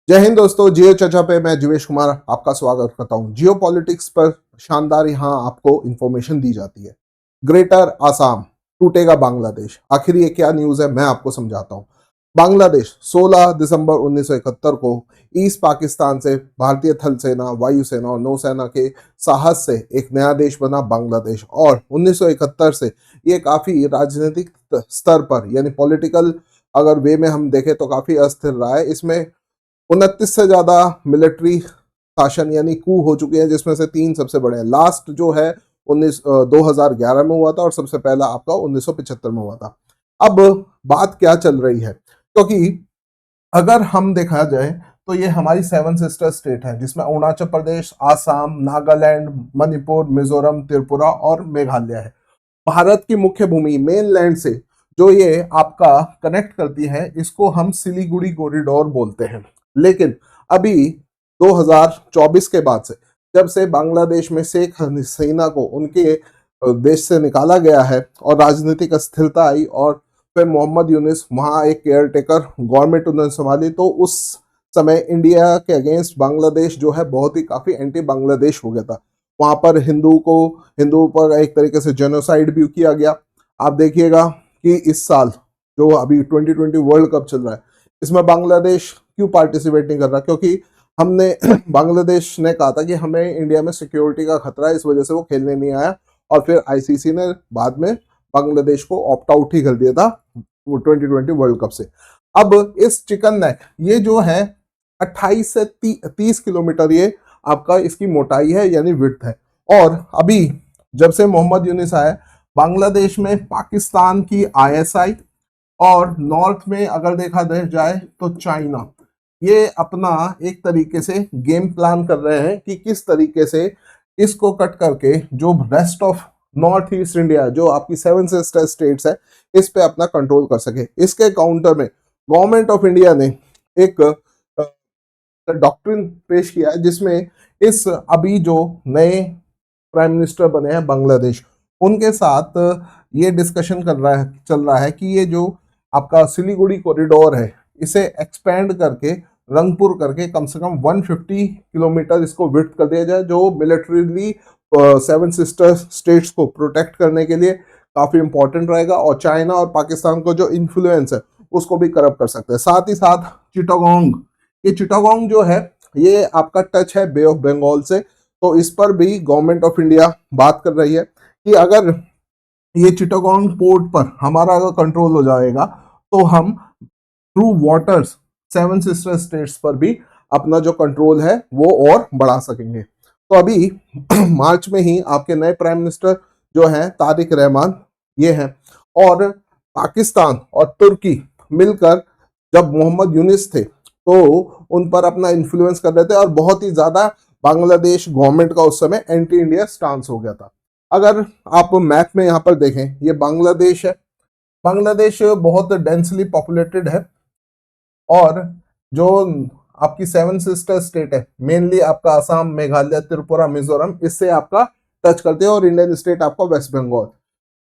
जय हिंद दोस्तों, जियो चर्चा पे मैं जीवेश कुमार आपका स्वागत करता हूं। जियो पॉलिटिक्स पर शानदार यहाँ आपको इंफॉर्मेशन दी जाती है। ग्रेटर आसाम टूटेगा बांग्लादेश, आखिर ये क्या न्यूज है मैं आपको समझाता हूँ। बांग्लादेश 16 दिसंबर 1971 को ईस्ट पाकिस्तान से भारतीय थल सेना, वायुसेना और नौसेना के साहस से एक नया देश बना बांग्लादेश। और 1971 से ये काफी राजनीतिक स्तर पर यानी पॉलिटिकल अगर वे में हम देखें तो काफी अस्थिर रहा है। इसमें 29 से ज्यादा मिलिट्री शासन यानी कू हो चुके हैं, जिसमें से 3 सबसे बड़े हैं। लास्ट जो है 2011 में हुआ था और सबसे पहला आपका 1975 में हुआ था। अब बात क्या चल रही है, क्योंकि अगर हम देखा जाए तो ये हमारी 7 सिस्टर स्टेट है, जिसमें अरुणाचल प्रदेश, आसाम, नागालैंड, मणिपुर, मिजोरम, त्रिपुरा और मेघालय है। भारत की मुख्य भूमि मेन लैंड से जो ये आपका कनेक्ट करती है, इसको हम सिलीगुड़ी कॉरिडोर बोलते हैं। लेकिन अभी 2024 के बाद से, जब से बांग्लादेश में शेख हसीना को उनके देश से निकाला गया है और राजनीतिक अस्थिरता आई और फिर मोहम्मद यूनिस वहां एक केयर टेकर गवर्नमेंट उन्होंने संभाली, तो उस समय इंडिया के अगेंस्ट बांग्लादेश जो है बहुत ही काफी एंटी बांग्लादेश हो गया था। वहां पर हिंदू पर एक तरीके से जेनोसाइड भी किया गया। आप देखिएगा कि इस साल जो अभी 2020 वर्ल्ड कप चल रहा है, इसमें बांग्लादेश क्यों पार्टिसिपेट नहीं कर रहा? क्योंकि हमने बांग्लादेश ने कहा था कि हमें इंडिया में सिक्योरिटी का खतरा है, इस वजह से वो खेलने नहीं आया। और फिर आईसीसी ने बाद में बांग्लादेश को ऑप्ट आउट ही कर दिया था 2020 वर्ल्ड कप से। अब इस चिकन नेक ये जो है 28 से 30 किलोमीटर ये आपका इसकी मोटाई है यानी विड्थ है। और अभी जब से मोहम्मद यूनिस आया, बांग्लादेश में पाकिस्तान की आईएसआई और नॉर्थ में अगर देखा जाए तो चाइना, ये अपना एक तरीके से गेम प्लान कर रहे हैं कि किस तरीके से इसको कट करके जो rest of north east India जो आपकी 7 सिस्टर स्टेट्स है, इस पे अपना कंट्रोल कर सके। इसके काउंटर में गवर्नमेंट ऑफ इंडिया ने एक डॉक्ट्रिन पेश किया है, जिसमें इस अभी जो नए प्राइम मिनिस्टर बने हैं बांग्लादेश, उनके साथ ये डिस्कशन चल रहा है कि ये जो आपका सिलीगुड़ी कॉरिडोर है, इसे एक्सपेंड करके रंगपुर करके कम से कम 150 किलोमीटर इसको विड्थ कर दिया जाए, जो मिलिट्रीली 7 सिस्टर स्टेट्स को प्रोटेक्ट करने के लिए काफी इंपॉर्टेंट रहेगा और चाइना और पाकिस्तान को जो इन्फ्लुएंस है उसको भी करप्ट कर सकते हैं। साथ ही साथ चिटागोंग, ये चिटागोंग जो है ये आपका टच है बे ऑफ बंगाल से, तो इस पर भी गवर्नमेंट ऑफ इंडिया बात कर रही है कि अगर ये चिटागोंग पोर्ट पर हमारा अगर कंट्रोल हो जाएगा तो हम थ्रू वाटर्स 7 सिस्टर स्टेट्स पर भी अपना जो कंट्रोल है वो और बढ़ा सकेंगे। तो अभी मार्च में ही आपके नए प्राइम मिनिस्टर जो हैं तारिक रहमान ये हैं, और पाकिस्तान और तुर्की मिलकर जब मोहम्मद यूनिस थे तो उन पर अपना इन्फ्लुएंस कर रहे थे और बहुत ही ज्यादा बांग्लादेश गवर्नमेंट का उस समय एंटी इंडिया स्टांस हो गया था। अगर आप मैप में यहाँ पर देखें, ये बांग्लादेश है। बांग्लादेश बहुत डेंसली पॉपुलेटेड है और जो आपकी 7 सिस्टर स्टेट है, मेनली आपका असम, मेघालय, त्रिपुरा, मिजोरम, इससे आपका टच करते हैं और इंडियन स्टेट आपका वेस्ट बंगाल।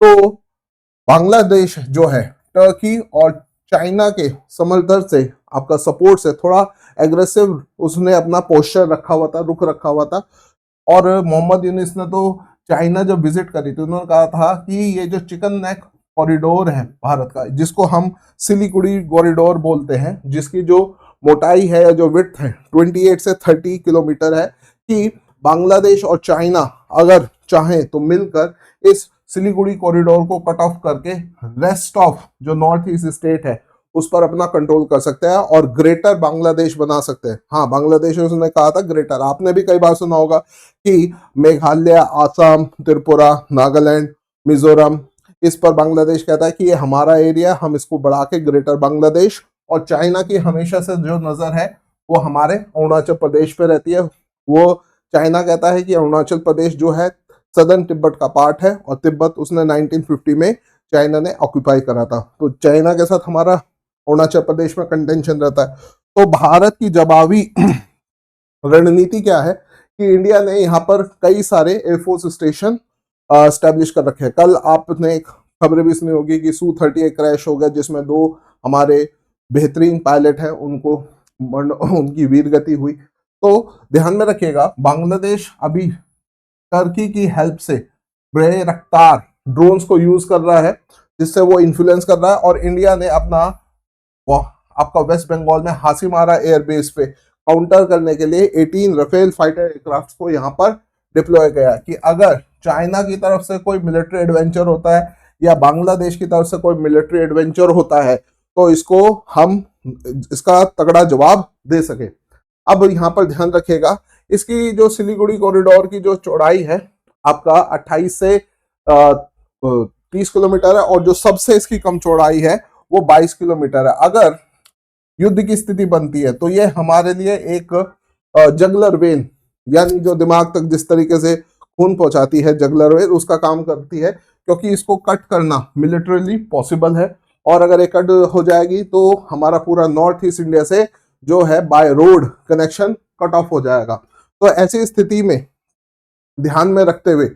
तो बांग्लादेश जो है टर्की और चाइना के समर्थन से आपका सपोर्ट से थोड़ा एग्रेसिव उसने अपना पोस्चर रखा हुआ था, रुख रखा हुआ था। और मोहम्मद यूनिस ने तो चाइना जब विजिट करी थी, उन्होंने कहा था कि ये जो चिकन नेक कॉरिडोर है भारत का, जिसको हम सिलीगुड़ी कॉरिडोर बोलते हैं, जिसकी जो मोटाई है या जो विड्थ है 28 से 30 किलोमीटर है, कि बांग्लादेश और चाइना अगर चाहें तो मिलकर इस सिलीगुड़ी कॉरिडोर को कट ऑफ करके रेस्ट ऑफ जो नॉर्थ ईस्ट स्टेट है उस पर अपना कंट्रोल कर सकते हैं और ग्रेटर बांग्लादेश बना सकते हैं। हाँ, बांग्लादेश उसने कहा था ग्रेटर, आपने भी कई बार सुना होगा कि मेघालय, आसाम, त्रिपुरा, नागालैंड, मिजोरम, इस पर बांग्लादेश कहता है कि ये हमारा एरिया, हम इसको बढ़ा के ग्रेटर बांग्लादेश। और चाइना की हमेशा से जो नजर है वो हमारे अरुणाचल प्रदेश पे रहती है। वो चाइना कहता है कि अरुणाचल प्रदेश जो है सदर्न तिब्बत का पार्ट है और तिब्बत उसने 1950 में चाइना ने ऑक्यूपाई करा था। तो चाइना के साथ हमारा अरुणाचल प्रदेश में कंटेंशन रहता है। तो भारत की जवाबी रणनीति क्या है कि इंडिया ने यहाँ पर कई सारे एयरफोर्स स्टेशन स्टैब्लिश कर रखे हैं। कल आपने एक खबरें भी सुनी होगी कि Su-30 क्रैश हो गया, जिसमें 2 हमारे बेहतरीन पायलट हैं उनको उनकी वीरगति हुई। तो ध्यान में रखिएगा, बांग्लादेश अभी टर्की की हेल्प से बड़े रफ्तार ड्रोन्स को यूज कर रहा है, जिससे वो इन्फ्लुएंस कर रहा है। और इंडिया ने अपना आपका वेस्ट बंगाल में हासीमारा एयरबेस पे काउंटर करने के लिए 18 रफेल फाइटर एयरक्राफ्ट को यहाँ पर डिप्लॉय गया कि अगर चाइना की तरफ से कोई मिलिट्री एडवेंचर होता है या बांग्लादेश की तरफ से कोई मिलिट्री एडवेंचर होता है तो इसको हम इसका तगड़ा जवाब दे सके। अब यहाँ पर ध्यान रखिएगा, इसकी जो सिलीगुड़ी कॉरिडोर की जो चौड़ाई है आपका 28 से 30 किलोमीटर है, और जो सबसे इसकी कम चौड़ाई है वो 22 किलोमीटर है। अगर युद्ध की स्थिति बनती है तो ये हमारे लिए एक जगलर वेन, यानी जो दिमाग तक जिस तरीके से खून पहुंचाती है जगलर वेन, उसका काम करती है, क्योंकि इसको कट करना मिलिटरीली पॉसिबल है। और अगर ये कट हो जाएगी तो हमारा पूरा नॉर्थ ईस्ट इंडिया से जो है by road connection cut off हो जाएगा। तो ऐसी स्थिति में ध्यान में रखते हुए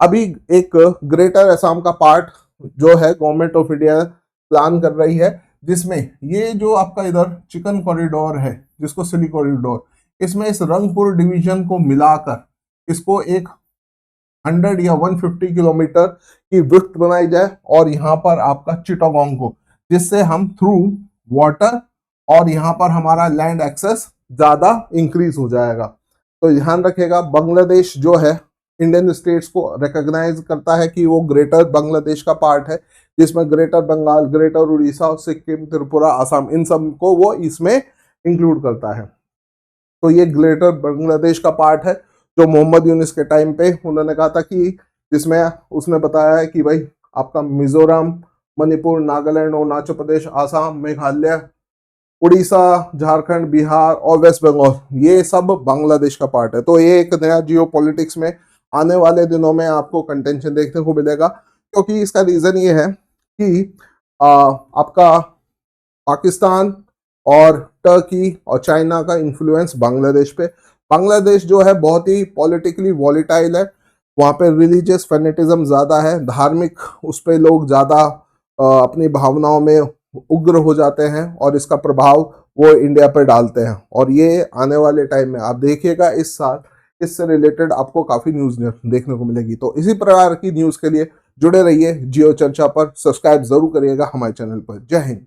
अभी एक ग्रेटर असम का पार्ट जो है गवर्नमेंट ऑफ इंडिया प्लान कर रही है, जिसमें ये जो आपका इधर चिकन कॉरिडोर है जिसको सिली कॉरिडोर, इसमें इस रंगपुर डिवीजन को मिलाकर इसको एक 100 या 150 किलोमीटर की विड्थ बनाई जाए, और यहाँ पर आपका चिटागोंग को, जिससे हम थ्रू वाटर और यहाँ पर हमारा लैंड एक्सेस ज्यादा इंक्रीज हो जाएगा। तो ध्यान रखिएगा, बांग्लादेश जो है इंडियन स्टेट्स को रिकॉग्नाइज करता है कि वो ग्रेटर बांग्लादेश का पार्ट है, जिसमें ग्रेटर बंगाल, ग्रेटर उड़ीसा, सिक्किम, त्रिपुरा, असम, इन सब को वो इसमें इंक्लूड करता है। तो ये ग्रेटर बांग्लादेश का पार्ट है जो मोहम्मद यूनिस के टाइम पे उन्होंने कहा था कि, जिसमें उसने बताया है कि भाई आपका मिजोरम, मणिपुर, नागालैंड, अरुणाचल प्रदेश, आसाम, मेघालय, उड़ीसा, झारखंड, बिहार और वेस्ट बंगाल, ये सब बांग्लादेश का पार्ट है। तो ये एक नया जियो पॉलिटिक्स में आने वाले दिनों में आपको कंटेंशन देखने को मिलेगा, क्योंकि इसका रीजन ये है कि आपका पाकिस्तान और टर्की और चाइना का इन्फ्लुएंस बांग्लादेश पे, बांग्लादेश जो है बहुत ही पॉलिटिकली वॉलेटाइल है, वहाँ पे रिलीजियस फेनेटिज्म ज़्यादा है, धार्मिक उस पर लोग ज़्यादा अपनी भावनाओं में उग्र हो जाते हैं, और इसका प्रभाव वो इंडिया पर डालते हैं। और ये आने वाले टाइम में आप देखिएगा, इस साल इससे रिलेटेड आपको काफ़ी न्यूज़ देखने को मिलेगी। तो इसी प्रकार की न्यूज़ के लिए जुड़े रहिए जियो चर्चा पर, सब्सक्राइब जरूर करिएगा हमारे चैनल पर। जय हिंद।